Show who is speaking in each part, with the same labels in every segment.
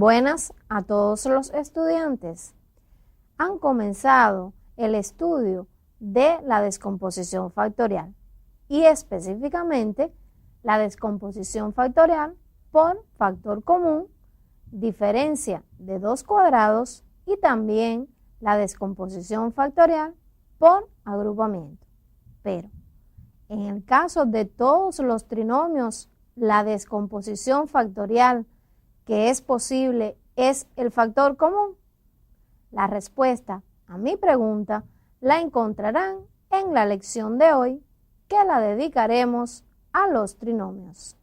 Speaker 1: Buenas a todos los estudiantes. Han comenzado el estudio de la descomposición factorial y específicamente la descomposición factorial por factor común, diferencia de dos cuadrados y también la descomposición factorial por agrupamiento. Pero en el caso de todos los trinomios, la descomposición factorial que es posible es el factor común. La respuesta a mi pregunta la encontrarán en la lección de hoy, que la dedicaremos a los trinomios.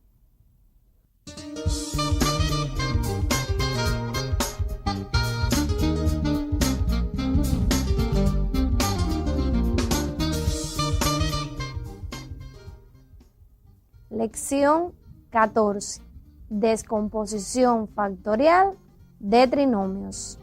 Speaker 1: Lección 14. Descomposición factorial de trinomios.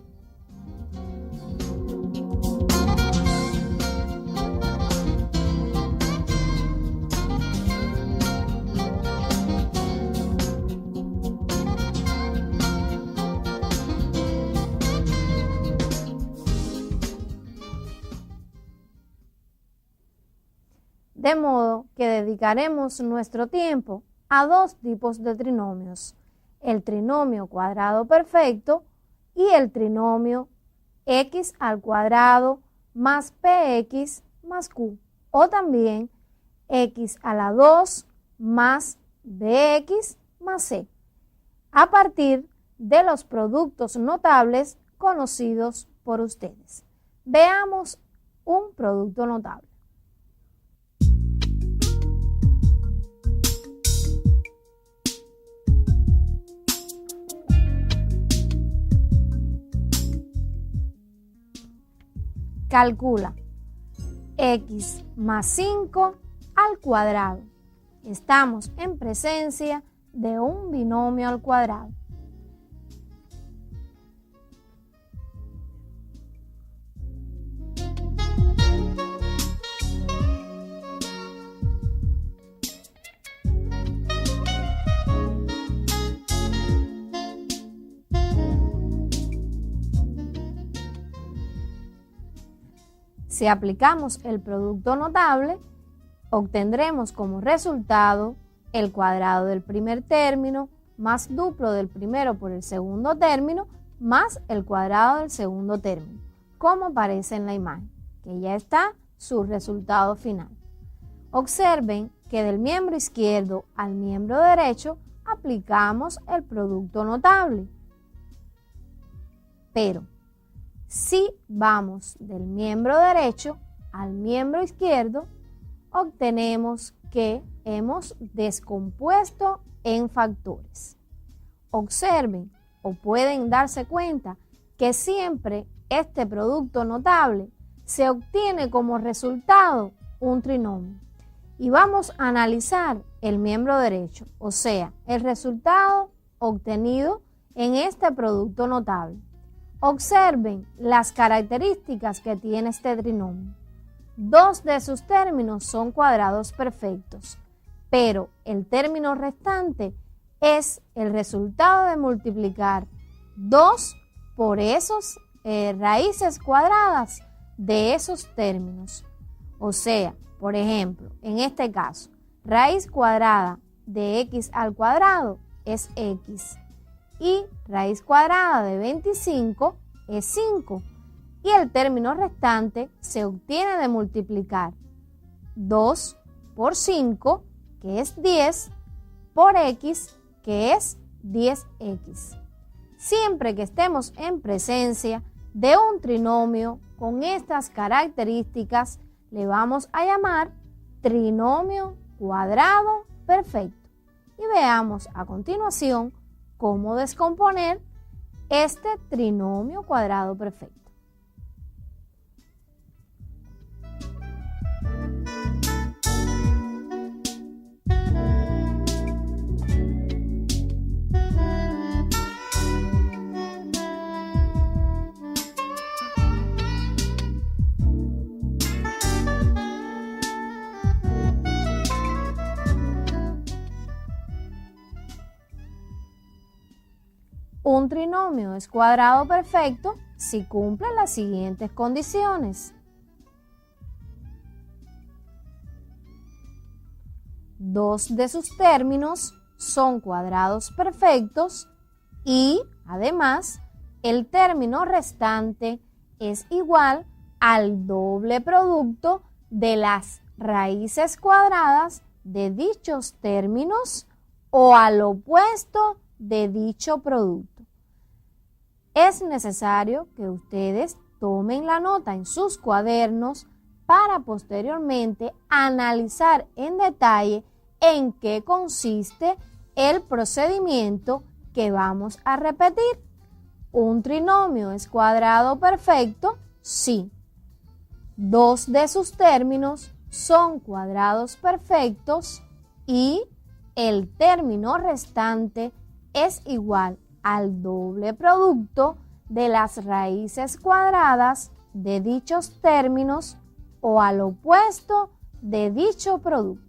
Speaker 1: De modo que dedicaremos nuestro tiempo a dos tipos de trinomios, el trinomio cuadrado perfecto y el trinomio x al cuadrado más px más q, o también x a la 2 más bx más c, a partir de los productos notables conocidos por ustedes. Veamos un producto notable. Calcula x más 5 al cuadrado. Estamos en presencia de un binomio al cuadrado. Si aplicamos el producto notable, obtendremos como resultado el cuadrado del primer término más duplo del primero por el segundo término más el cuadrado del segundo término, como aparece en la imagen, que ya está su resultado final. Observen que del miembro izquierdo al miembro derecho aplicamos el producto notable, pero si vamos del miembro derecho al miembro izquierdo, obtenemos que hemos descompuesto en factores. Observen o pueden darse cuenta que siempre este producto notable se obtiene como resultado un trinomio. Y vamos a analizar el miembro derecho, o sea, el resultado obtenido en este producto notable. Observen las características que tiene este trinomio. Dos de sus términos son cuadrados perfectos, pero el término restante es el resultado de multiplicar 2 por esos raíces cuadradas de esos términos. O sea, por ejemplo, en este caso, raíz cuadrada de x al cuadrado es x. Y raíz cuadrada de 25 es 5. Y el término restante se obtiene de multiplicar 2 por 5, que es 10, por x, que es 10x. Siempre que estemos en presencia de un trinomio con estas características, le vamos a llamar trinomio cuadrado perfecto. Y veamos a continuación cómo descomponer este trinomio cuadrado perfecto. Un trinomio es cuadrado perfecto si cumple las siguientes condiciones. Dos de sus términos son cuadrados perfectos y, además, el término restante es igual al doble producto de las raíces cuadradas de dichos términos o al opuesto de dicho producto. Es necesario que ustedes tomen la nota en sus cuadernos para posteriormente analizar en detalle en qué consiste el procedimiento que vamos a repetir. ¿Un trinomio es cuadrado perfecto? Sí. Dos de sus términos son cuadrados perfectos y el término restante es igual al doble producto de las raíces cuadradas de dichos términos o al opuesto de dicho producto.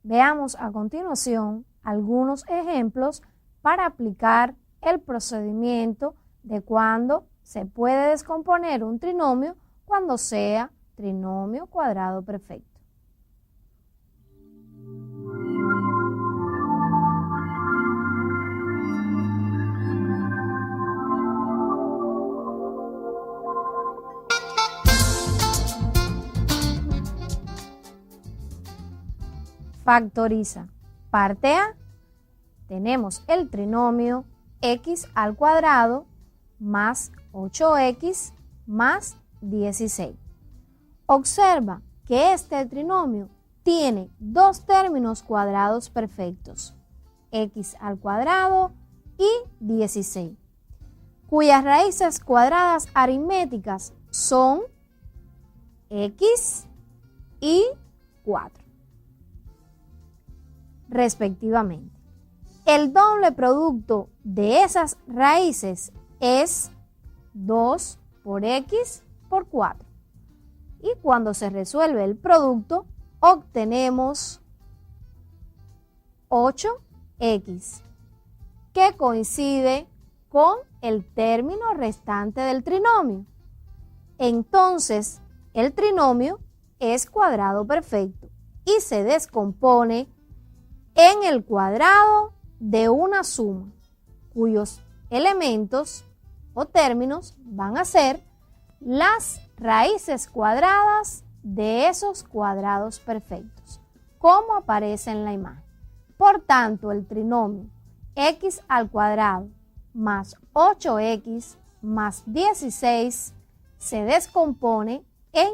Speaker 1: Veamos a continuación algunos ejemplos para aplicar el procedimiento de cuando se puede descomponer un trinomio cuando sea trinomio cuadrado perfecto. Factoriza. Parte A. Tenemos el trinomio x al cuadrado más 8x más 16. Observa que este trinomio tiene dos términos cuadrados perfectos, x al cuadrado y 16, cuyas raíces cuadradas aritméticas son x y 4. Respectivamente. El doble producto de esas raíces es 2 por x por 4. Y cuando se resuelve el producto, obtenemos 8x, que coincide con el término restante del trinomio. Entonces, el trinomio es cuadrado perfecto y se descompone en el cuadrado de una suma, cuyos elementos o términos van a ser las raíces cuadradas de esos cuadrados perfectos, como aparece en la imagen. Por tanto, el trinomio x al cuadrado más 8x más 16 se descompone en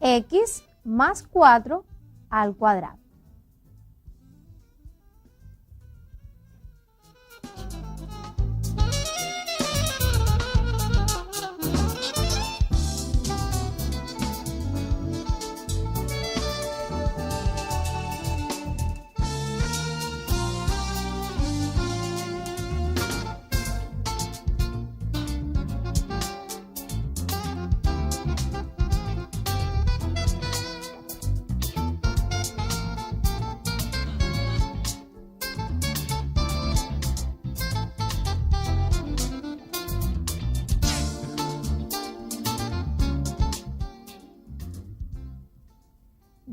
Speaker 1: x más 4 al cuadrado.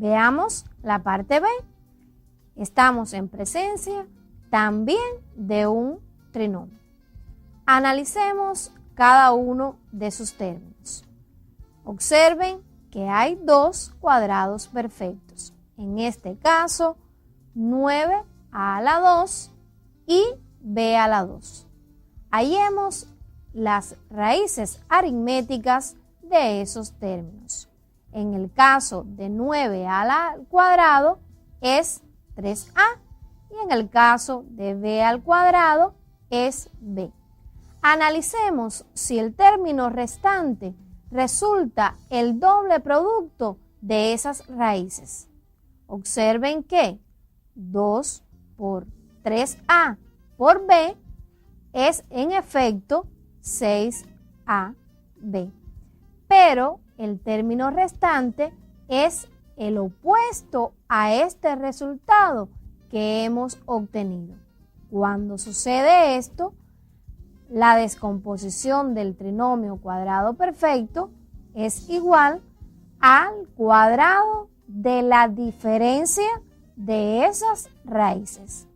Speaker 1: Veamos la parte B. Estamos en presencia también de un trinomio. Analicemos cada uno de sus términos. Observen que hay dos cuadrados perfectos. En este caso, 9a a la 2 y b a la 2. Hallemos las raíces aritméticas de esos términos. En el caso de 9a al cuadrado es 3a y en el caso de b al cuadrado es b. Analicemos si el término restante resulta el doble producto de esas raíces. Observen que 2 por 3a por b es en efecto 6ab, pero el término restante es el opuesto a este resultado que hemos obtenido. Cuando sucede esto, la descomposición del trinomio cuadrado perfecto es igual al cuadrado de la diferencia de esas raíces.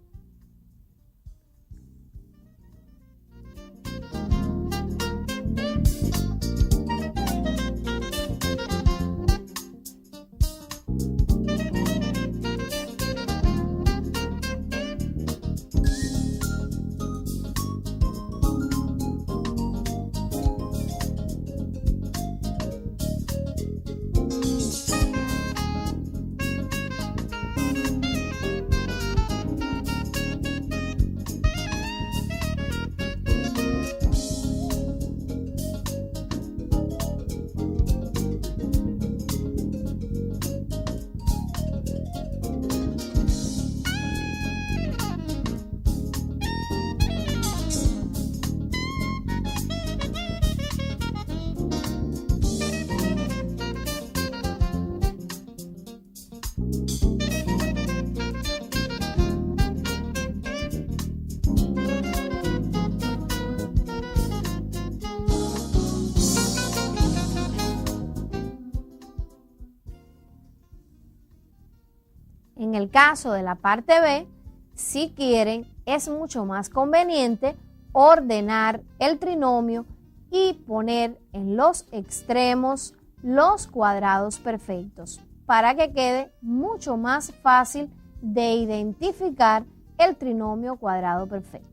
Speaker 1: En el caso de la parte B, si quieren, es mucho más conveniente ordenar el trinomio y poner en los extremos los cuadrados perfectos para que quede mucho más fácil de identificar el trinomio cuadrado perfecto.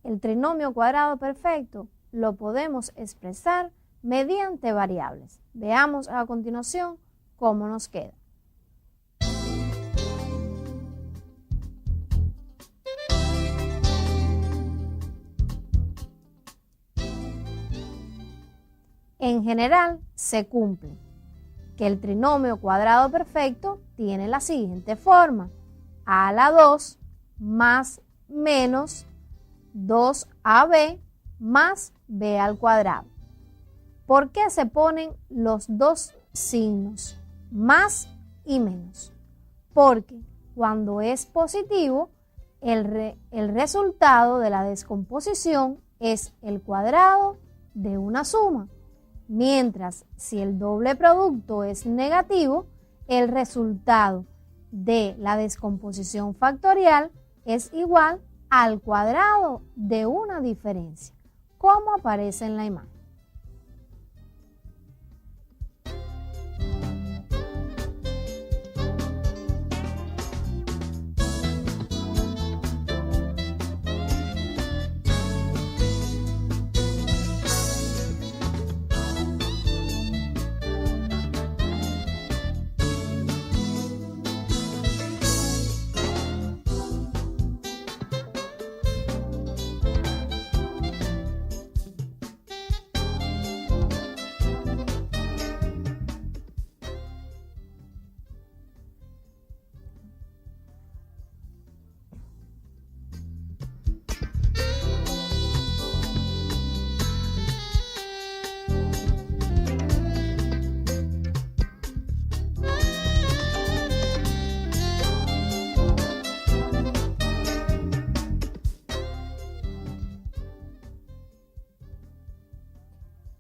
Speaker 1: El trinomio cuadrado perfecto lo podemos expresar mediante variables. Veamos a continuación cómo nos queda. En general, se cumple que el trinomio cuadrado perfecto tiene la siguiente forma: a a la 2 más menos 2ab más b al cuadrado. ¿Por qué se ponen los dos signos, más y menos? Porque cuando es positivo, el resultado de la descomposición es el cuadrado de una suma, mientras si el doble producto es negativo, el resultado de la descomposición factorial es igual al cuadrado de una diferencia, como aparece en la imagen.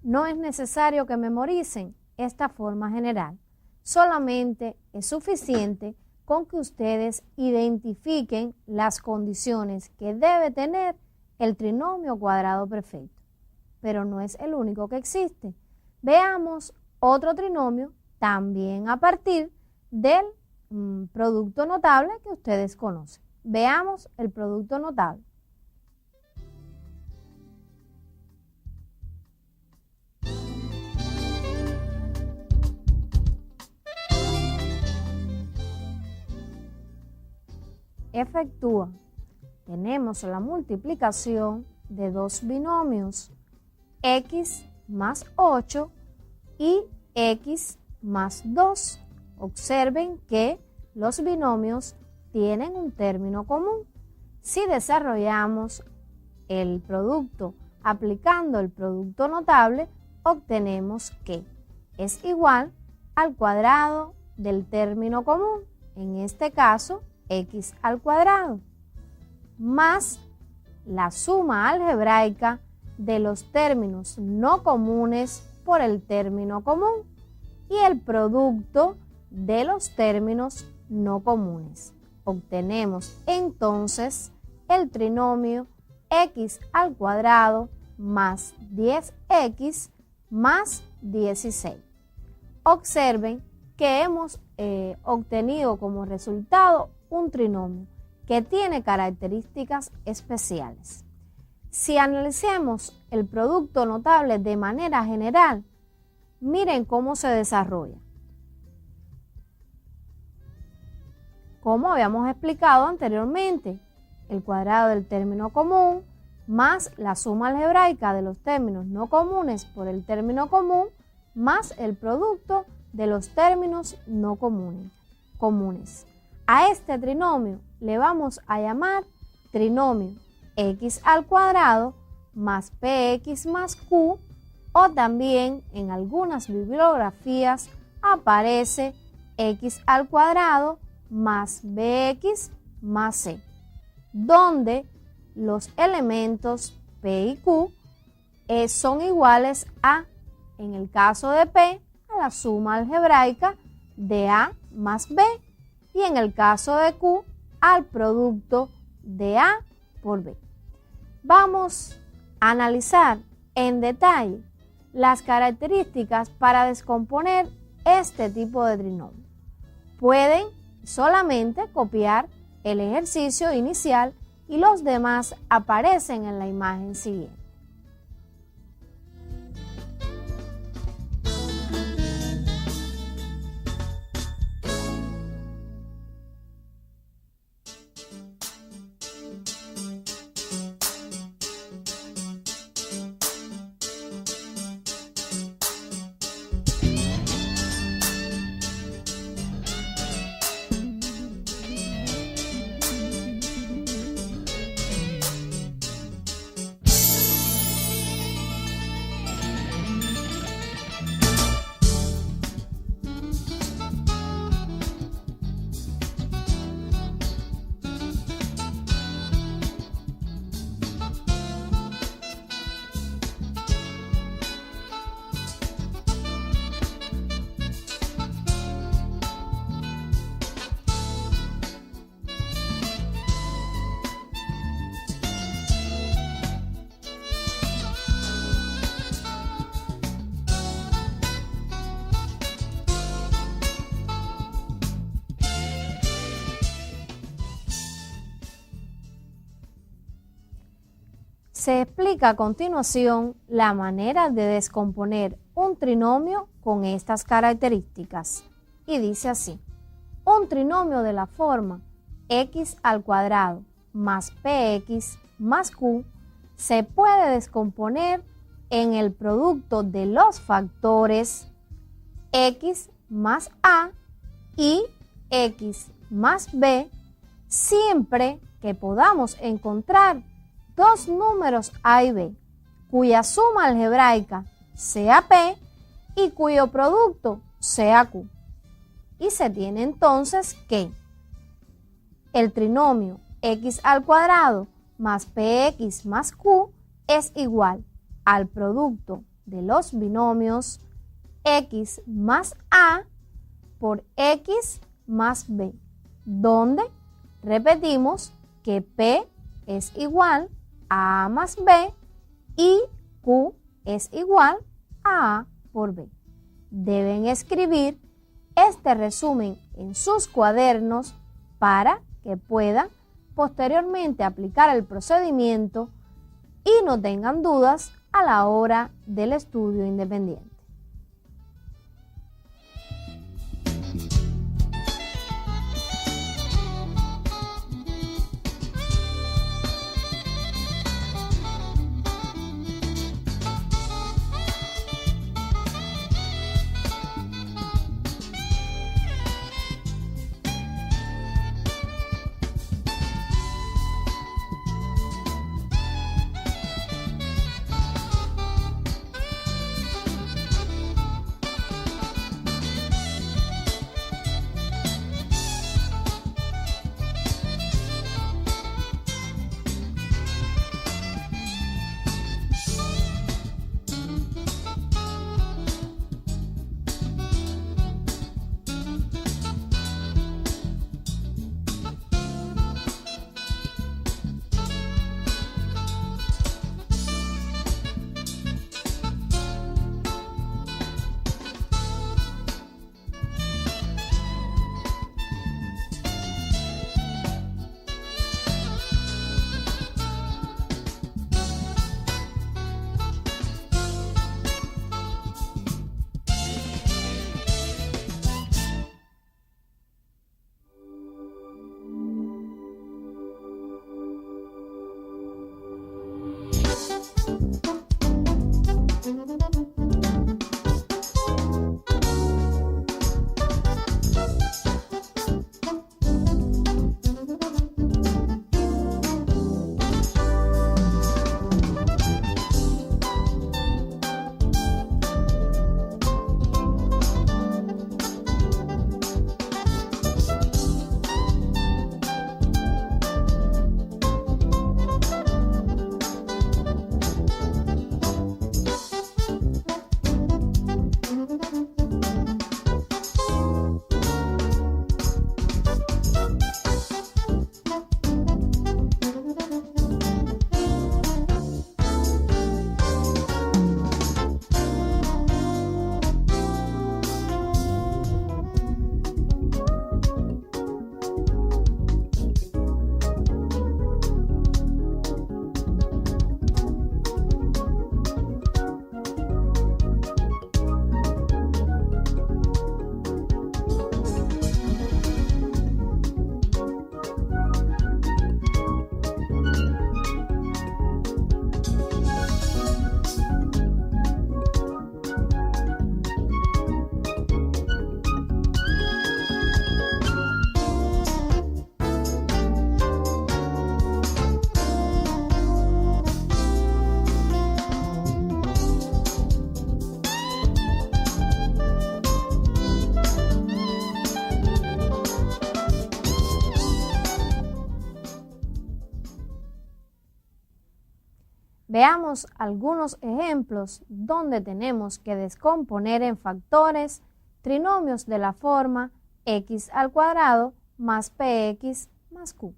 Speaker 1: No es necesario que memoricen esta forma general. Solamente es suficiente con que ustedes identifiquen las condiciones que debe tener el trinomio cuadrado perfecto. Pero no es el único que existe. Veamos otro trinomio también a partir del producto notable que ustedes conocen. Veamos el producto notable. Efectúa. Tenemos la multiplicación de dos binomios, x más 8 y x más 2. Observen que los binomios tienen un término común. Si desarrollamos el producto aplicando el producto notable, obtenemos que es igual al cuadrado del término común, en este caso x al cuadrado, más la suma algebraica de los términos no comunes por el término común y el producto de los términos no comunes. Obtenemos entonces el trinomio x al cuadrado más 10x más 16. Observen que hemos obtenido como resultado un trinomio que tiene características especiales. Si analicemos el producto notable de manera general, miren cómo se desarrolla. Como habíamos explicado anteriormente, el cuadrado del término común más la suma algebraica de los términos no comunes por el término común más el producto de los términos no comunes. A este trinomio le vamos a llamar trinomio x al cuadrado más px más q, o también en algunas bibliografías aparece x al cuadrado más bx más c, donde los elementos p y q son iguales a, en el caso de p, a la suma algebraica de a más b, y en el caso de q, al producto de a por b. Vamos a analizar en detalle las características para descomponer este tipo de trinomio. Pueden solamente copiar el ejercicio inicial y los demás aparecen en la imagen siguiente. Se explica a continuación la manera de descomponer un trinomio con estas características. Y dice así: un trinomio de la forma x al cuadrado más px más q se puede descomponer en el producto de los factores x más a y x más b, siempre que podamos encontrar dos números a y b, cuya suma algebraica sea p y cuyo producto sea q. Y se tiene entonces que el trinomio x al cuadrado más px más q es igual al producto de los binomios x más a por x más b, donde repetimos que p es igual a más b y q es igual a A por B. Deben escribir este resumen en sus cuadernos para que puedan posteriormente aplicar el procedimiento y no tengan dudas a la hora del estudio independiente. Veamos algunos ejemplos donde tenemos que descomponer en factores trinomios de la forma x al cuadrado más px más q.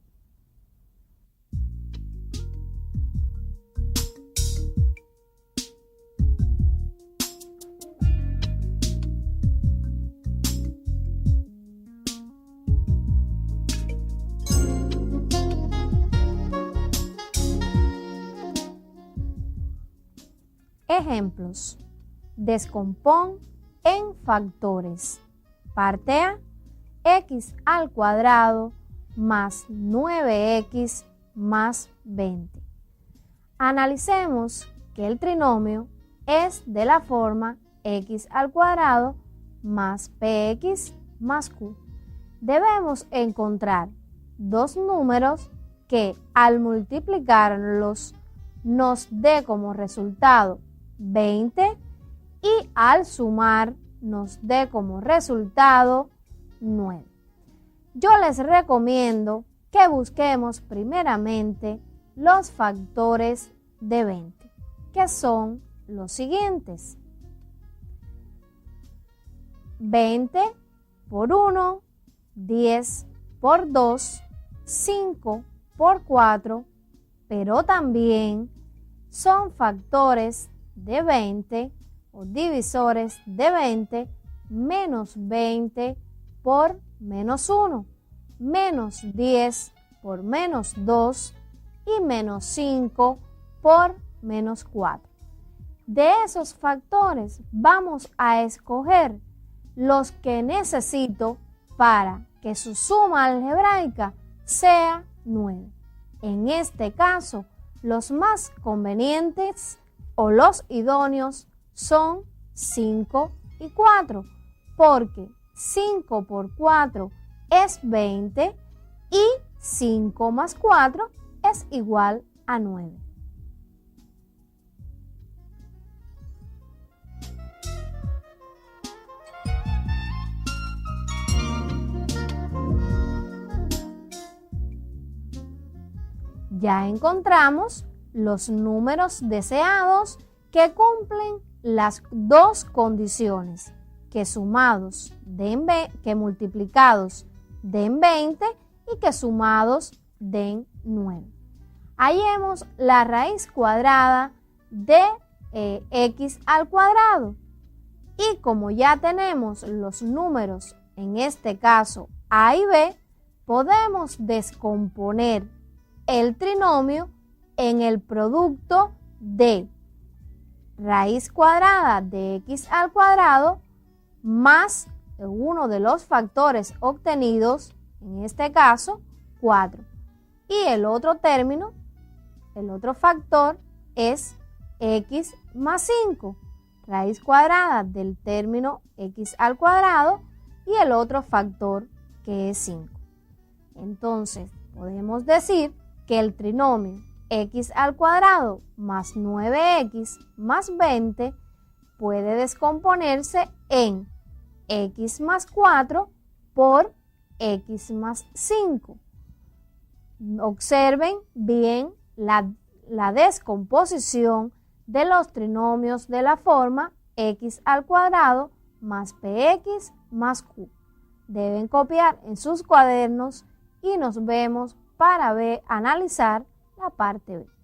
Speaker 1: Ejemplos. Descompón en factores. Parte A, x al cuadrado más 9x más 20. Analicemos que el trinomio es de la forma x al cuadrado más px más q. Debemos encontrar dos números que al multiplicarlos nos dé como resultado 20 y al sumar nos dé como resultado 9. Yo les recomiendo que busquemos primeramente los factores de 20, que son los siguientes. 20 por 1, 10 por 2, 5 por 4, pero también son factores de 20 o divisores de 20 menos 20 por menos 1, menos 10 por menos 2 y menos 5 por menos 4. De esos factores vamos a escoger los que necesito para que su suma algebraica sea 9. En este caso, los más convenientes o los idóneos son 5 y 4, porque 5 por 4 es 20 y 5 más 4 es igual a 9. Ya encontramos los números deseados que cumplen las dos condiciones, que sumados den que multiplicados den 20 y que sumados den 9. Hallemos la raíz cuadrada de x al cuadrado. Y como ya tenemos los números, en este caso a y b, podemos descomponer el trinomio en el producto de raíz cuadrada de x al cuadrado más uno de los factores obtenidos, en este caso 4. Y el otro término, el otro factor es x más 5, raíz cuadrada del término x al cuadrado y el otro factor que es 5. Entonces podemos decir que el trinomio x al cuadrado más 9x más 20 puede descomponerse en x más 4 por x más 5. Observen bien la descomposición de los trinomios de la forma x al cuadrado más px más q. Deben copiar en sus cuadernos y nos vemos para analizar la parte B.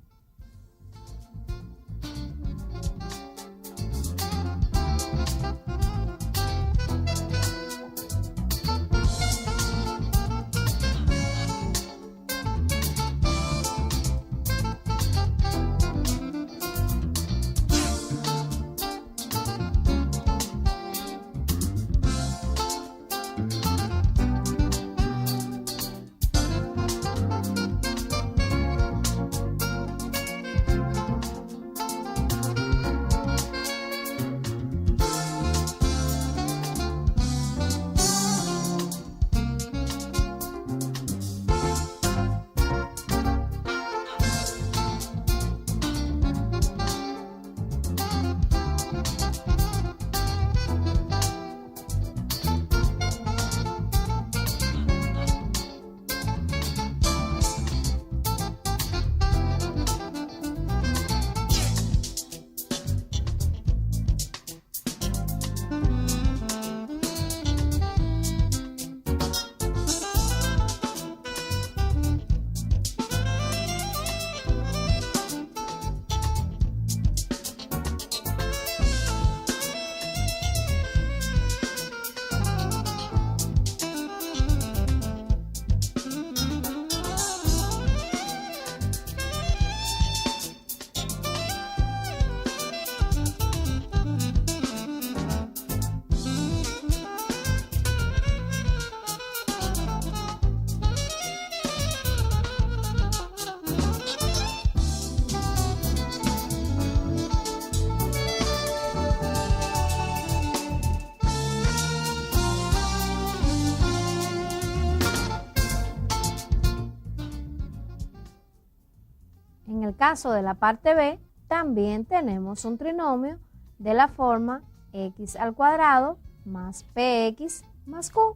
Speaker 1: En el caso de la parte B, también tenemos un trinomio de la forma x al cuadrado más px más q.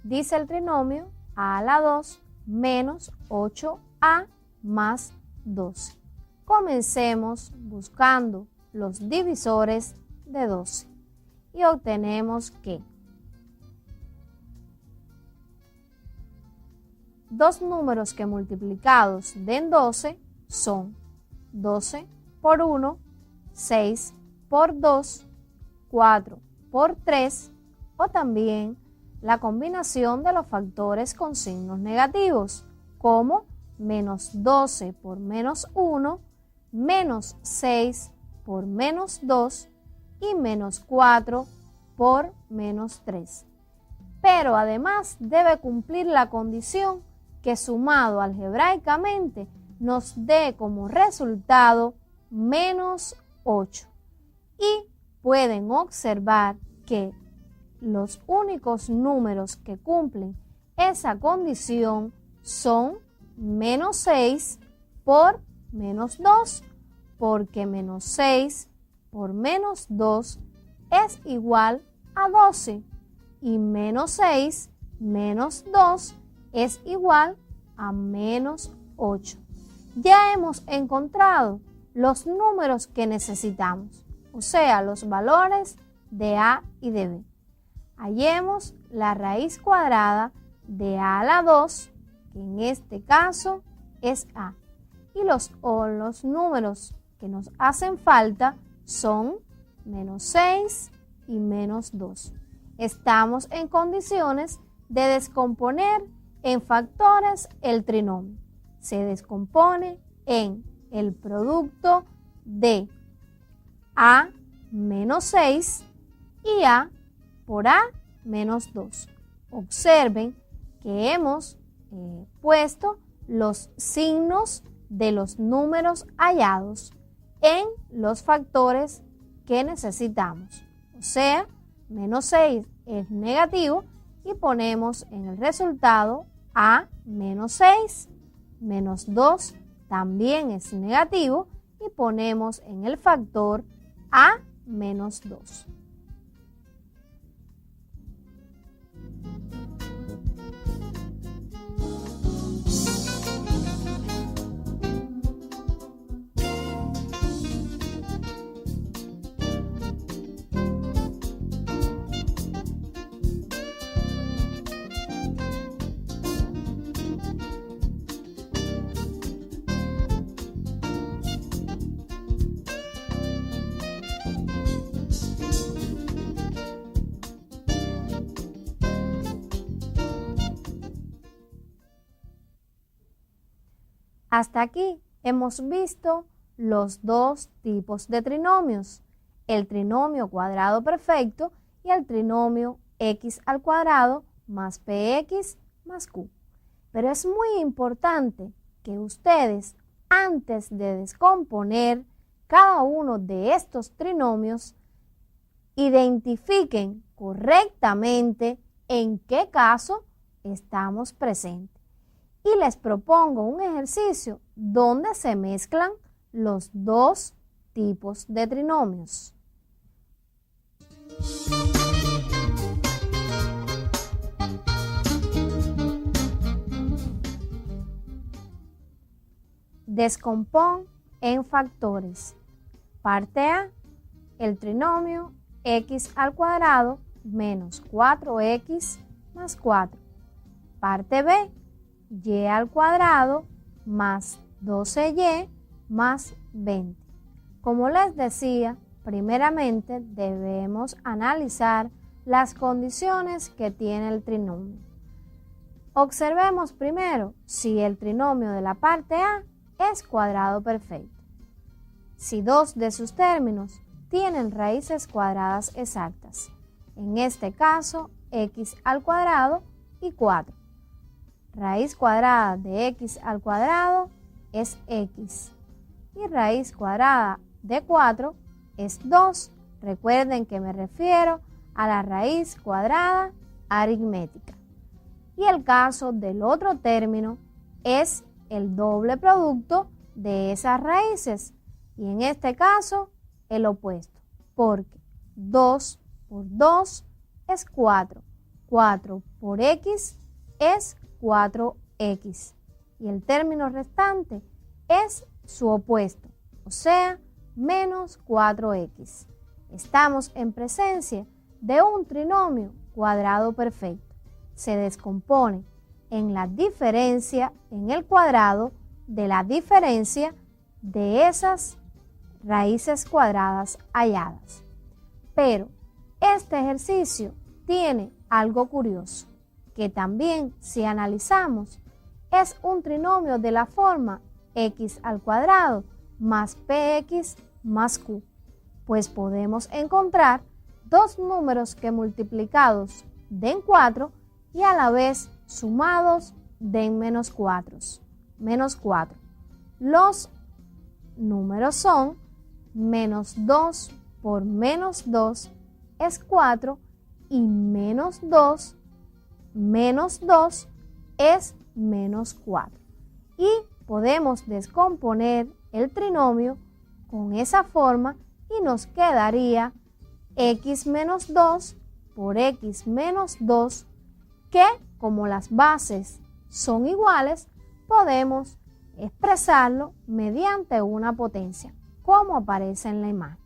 Speaker 1: Dice el trinomio a la 2 menos 8a más 12. Comencemos buscando los divisores de 12 y obtenemos que dos números que multiplicados den 12 son 12 por 1, 6 por 2, 4 por 3 o también la combinación de los factores con signos negativos como menos 12 por menos 1, menos 6 por menos 2 y menos 4 por menos 3. Pero además debe cumplir la condición que sumado algebraicamente nos dé como resultado menos 8. Y pueden observar que los únicos números que cumplen esa condición son menos 6 por menos 2, porque menos 6 por menos 2 es igual a 12 y menos 6 menos 2 es igual a menos 8. Ya hemos encontrado los números que necesitamos, o sea, los valores de A y de B. Hallemos la raíz cuadrada de A a la 2, que en este caso es A. Y los números que nos hacen falta son menos 6 y menos 2. Estamos en condiciones de descomponer en factores el trinomio. Se descompone en el producto de A menos 6 y A por A menos 2. Observen que hemos puesto los signos de los números hallados en los factores que necesitamos. O sea, menos 6 es negativo y ponemos en el resultado A menos 6, menos 2 también es negativo y ponemos en el factor A menos 2. Hasta aquí hemos visto los dos tipos de trinomios, el trinomio cuadrado perfecto y el trinomio x al cuadrado más px más q. Pero es muy importante que ustedes, antes de descomponer cada uno de estos trinomios, identifiquen correctamente en qué caso estamos presentes. Y les propongo un ejercicio donde se mezclan los dos tipos de trinomios. Descompón en factores. Parte A, el trinomio x al cuadrado menos 4x más 4. Parte B, y al cuadrado más 12y más 20. Como les decía, primeramente debemos analizar las condiciones que tiene el trinomio. Observemos primero si el trinomio de la parte A es cuadrado perfecto. Si dos de sus términos tienen raíces cuadradas exactas, en este caso x al cuadrado y 4. Raíz cuadrada de x al cuadrado es x y raíz cuadrada de 4 es 2. Recuerden que me refiero a la raíz cuadrada aritmética. Y el caso del otro término es el doble producto de esas raíces y en este caso el opuesto, porque 2 por 2 es 4, 4 por x es 4x y el término restante es su opuesto, o sea, menos 4x. Estamos en presencia de un trinomio cuadrado perfecto. Se descompone en la diferencia en el cuadrado de la diferencia de esas raíces cuadradas halladas. Pero este ejercicio tiene algo curioso, que también si analizamos es un trinomio de la forma x al cuadrado más px más q, pues podemos encontrar dos números que multiplicados den 4 y a la vez sumados den menos 4. Los números son menos 2 por menos 2 es 4 y menos 2 es menos 4. Y podemos descomponer el trinomio con esa forma y nos quedaría x menos 2 por x menos 2, que como las bases son iguales, podemos expresarlo mediante una potencia, como aparece en la imagen,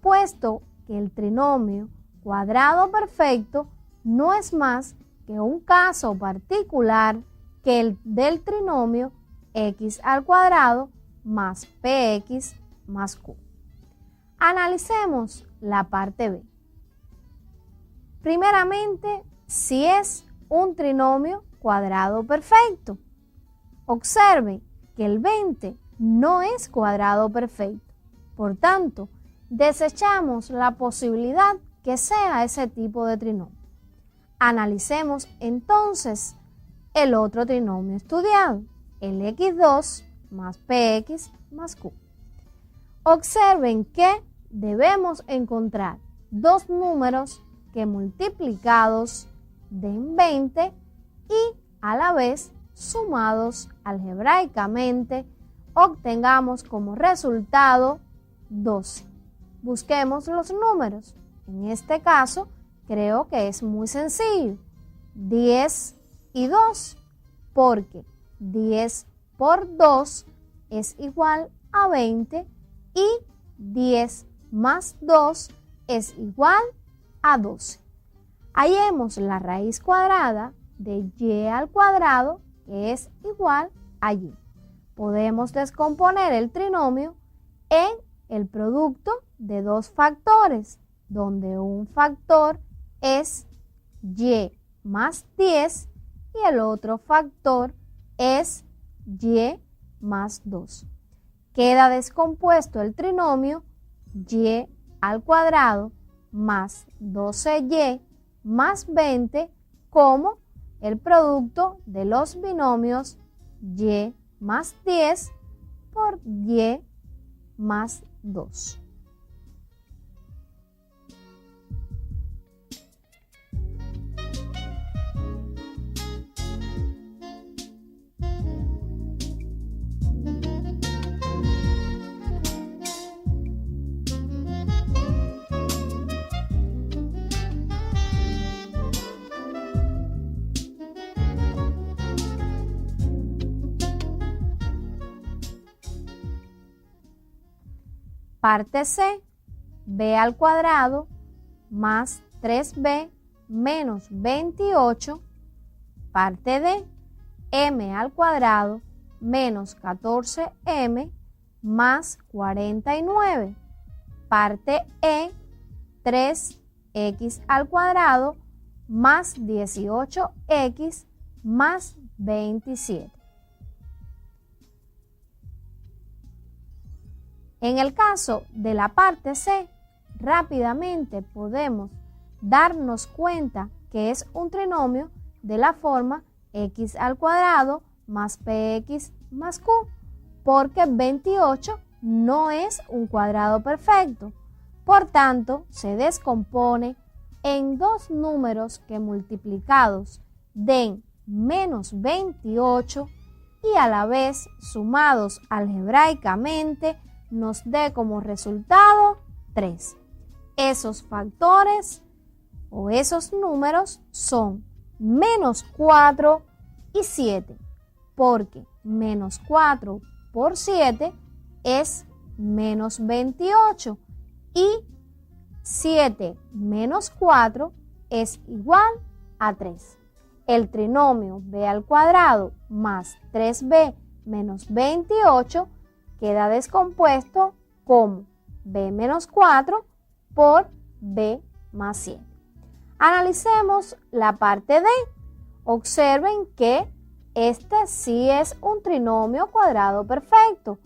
Speaker 1: puesto que el trinomio cuadrado perfecto no es más que un caso particular que el del trinomio x al cuadrado más px más q. Analicemos la parte B. Primeramente, si es un trinomio cuadrado perfecto. Observe que el 20 no es cuadrado perfecto. Por tanto, desechamos la posibilidad que sea ese tipo de trinomio. Analicemos entonces el otro trinomio estudiado, el x2 más px más q. Observen que debemos encontrar dos números que multiplicados den 20 y a la vez sumados algebraicamente obtengamos como resultado 12. Busquemos los números. En este caso, creo que es muy sencillo. 10 y 2, porque 10 por 2 es igual a 20 y 10 más 2 es igual a 12. Hallemos la raíz cuadrada de y al cuadrado, que es igual a y. Podemos descomponer el trinomio en el producto de dos factores, donde un factor es y más 10 y el otro factor es y más 2. Queda descompuesto el trinomio y al cuadrado más 12y más 20 como el producto de los binomios y más 10 por y más 2. Parte C, b al cuadrado más 3b menos 28. Parte D, m al cuadrado menos 14m más 49. Parte E, 3x al cuadrado más 18x más 27. En el caso de la parte C, rápidamente podemos darnos cuenta que es un trinomio de la forma x al cuadrado más px más q, porque 28 no es un cuadrado perfecto. Por tanto, se descompone en dos números que multiplicados den menos 28 y a la vez sumados algebraicamente nos dé como resultado 3. Esos factores o esos números son menos 4 y 7, porque menos 4 por 7 es menos 28 y 7 menos 4 es igual a 3. El trinomio b al cuadrado más 3b menos 28 queda descompuesto como b menos 4 por b más 7. Analicemos la parte D. Observen que este sí es un trinomio cuadrado perfecto,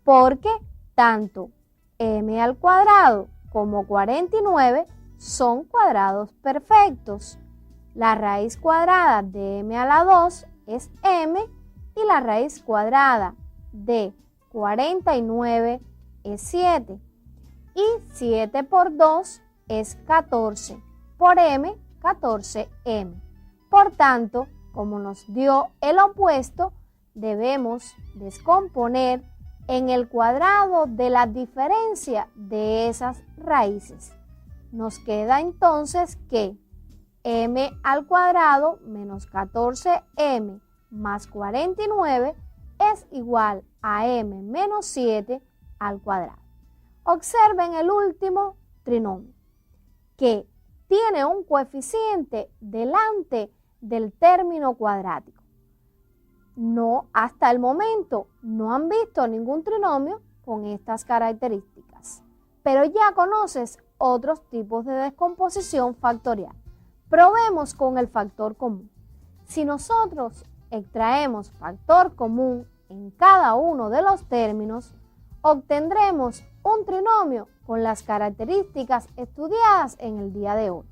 Speaker 1: porque tanto m al cuadrado como 49 son cuadrados perfectos. La raíz cuadrada de m a la 2 es m y la raíz cuadrada de 49 es 7. Y 7 por 2 es 14. Por m, 14m. Por tanto, como nos dio el opuesto, debemos descomponer en el cuadrado de la diferencia de esas raíces. Nos queda entonces que m al cuadrado menos 14m más 49 es igual a m menos 7 al cuadrado. Observen el último trinomio, que tiene un coeficiente delante del término cuadrático. No, hasta el momento no han visto ningún trinomio con estas características, pero ya conoces otros tipos de descomposición factorial. Probemos con el factor común. Si nosotros extraemos factor común en cada uno de los términos, obtendremos un trinomio con las características estudiadas en el día de hoy.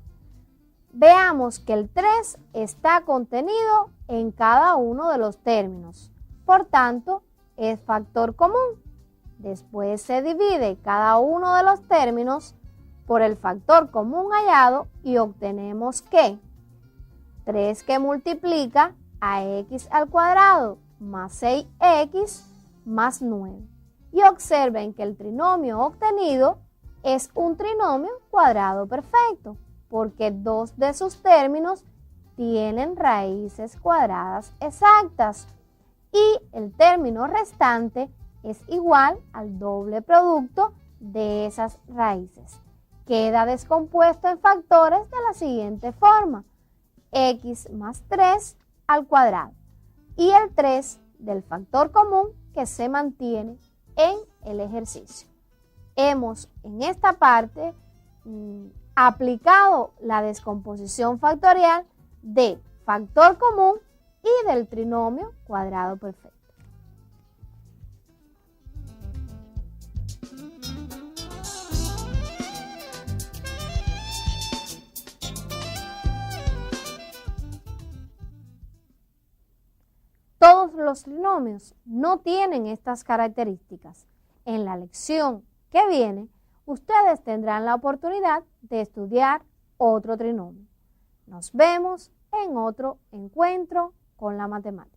Speaker 1: Veamos que el 3 está contenido en cada uno de los términos, por tanto, es factor común. Después se divide cada uno de los términos por el factor común hallado y obtenemos que 3 que multiplica a x al cuadrado más 6x más 9. Y observen que el trinomio obtenido es un trinomio cuadrado perfecto, porque dos de sus términos tienen raíces cuadradas exactas y el término restante es igual al doble producto de esas raíces. Queda descompuesto en factores de la siguiente forma: x más 3 al cuadrado y el 3 del factor común que se mantiene en el ejercicio. Hemos en esta parte aplicado la descomposición factorial de factor común y del trinomio cuadrado perfecto. Todos los trinomios no tienen estas características. En la lección que viene, ustedes tendrán la oportunidad de estudiar otro trinomio. Nos vemos en otro encuentro con la matemática.